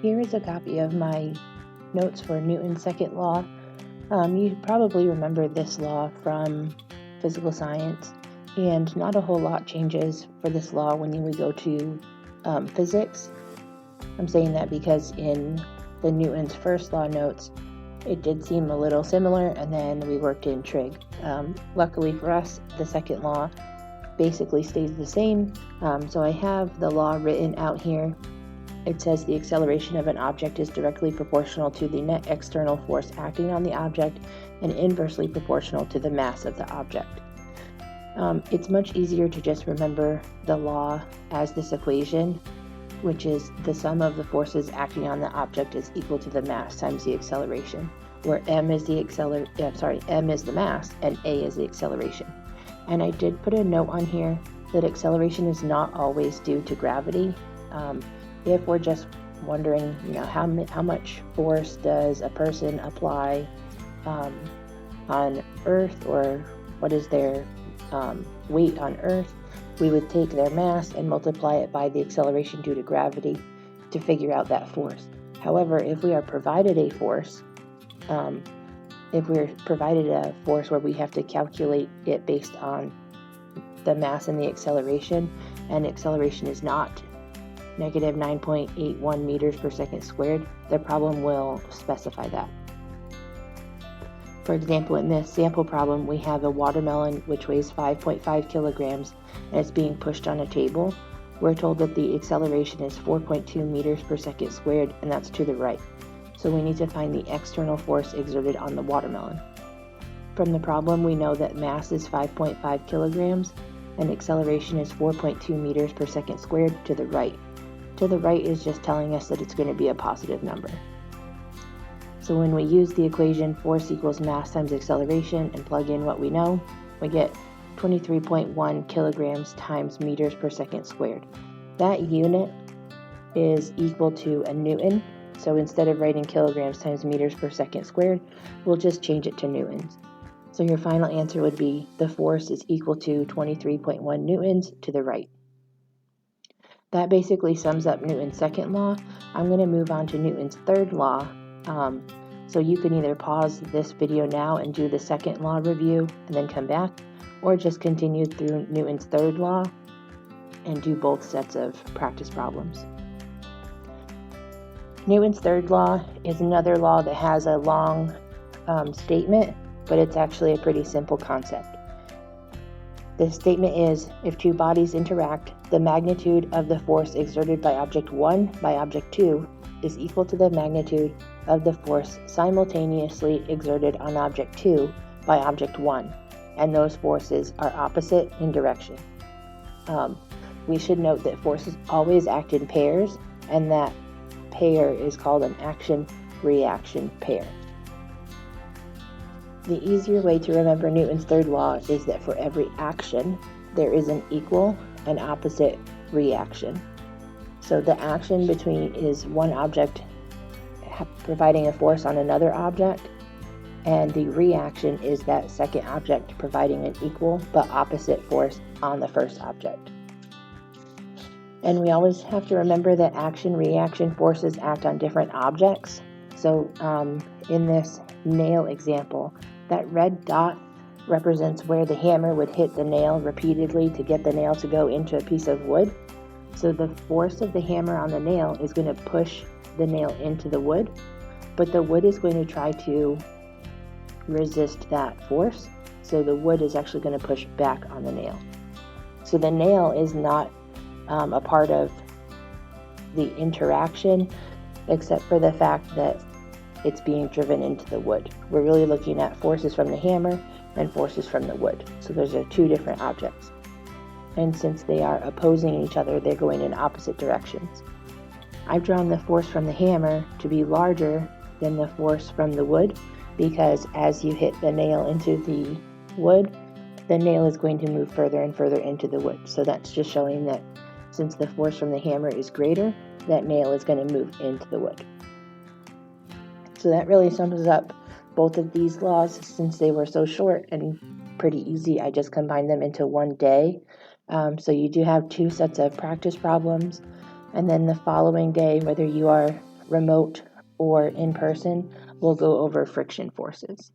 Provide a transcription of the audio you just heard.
Here is a copy of my notes for Newton's second law. You probably remember this law from physical science, and not a whole lot changes for this law when we go to physics. I'm saying that because in the Newton's first law notes, it did seem a little similar, and then we worked in trig. Luckily for us, the second law basically stays the same. So I have the law written out here. It says the acceleration of an object is directly proportional to the net external force acting on the object and inversely proportional to the mass of the object. It's much easier to just remember the law as this equation, which is the sum of the forces acting on the object is equal to the mass times the acceleration, where m is the mass and a is the acceleration. And I did put a note on here that acceleration is not always due to gravity. If we're just wondering, how much force does a person apply on Earth, or what is their weight on Earth, we would take their mass and multiply it by the acceleration due to gravity to figure out that force. However, if we are provided a force, where we have to calculate it based on the mass and the acceleration is not negative 9.81 meters per second squared, the problem will specify that. For example, in this sample problem, we have a watermelon which weighs 5.5 kilograms and it's being pushed on a table. We're told that the acceleration is 4.2 meters per second squared, and that's to the right. So we need to find the external force exerted on the watermelon. From the problem, we know that mass is 5.5 kilograms and acceleration is 4.2 meters per second squared to the right. To the right is just telling us that it's going to be a positive number. So when we use the equation force equals mass times acceleration and plug in what we know, we get 23.1 kilograms times meters per second squared. That unit is equal to a Newton. So instead of writing kilograms times meters per second squared, we'll just change it to newtons. So your final answer would be the force is equal to 23.1 newtons to the right. That basically sums up Newton's second law. I'm going to move on to Newton's third law. So you can either pause this video now and do the second law review and then come back, or just continue through Newton's third law and do both sets of practice problems. Newton's third law is another law that has a long statement, but it's actually a pretty simple concept. The statement is, if two bodies interact, the magnitude of the force exerted by object 1 by object 2 is equal to the magnitude of the force simultaneously exerted on object 2 by object 1, and those forces are opposite in direction. We should note that forces always act in pairs, and that pair is called an action-reaction pair. The easier way to remember Newton's third law is that for every action, there is an equal and opposite reaction. So the action is one object providing a force on another object, and the reaction is that second object providing an equal but opposite force on the first object. And we always have to remember that action-reaction forces act on different objects. So in this nail example, that red dot represents where the hammer would hit the nail repeatedly to get the nail to go into a piece of wood. So the force of the hammer on the nail is going to push the nail into the wood, but the wood is going to try to resist that force. So the wood is actually going to push back on the nail. So the nail is not a part of the interaction, except for the fact that it's being driven into the wood. We're really looking at forces from the hammer and forces from the wood. So those are two different objects. And since they are opposing each other, they're going in opposite directions. I've drawn the force from the hammer to be larger than the force from the wood, because as you hit the nail into the wood, the nail is going to move further and further into the wood. So that's just showing that since the force from the hammer is greater, that nail is going to move into the wood. So that really sums up both of these laws. Since they were so short and pretty easy, I just combined them into one day. So you do have two sets of practice problems, and then the following day, whether you are remote or in person, we'll go over friction forces.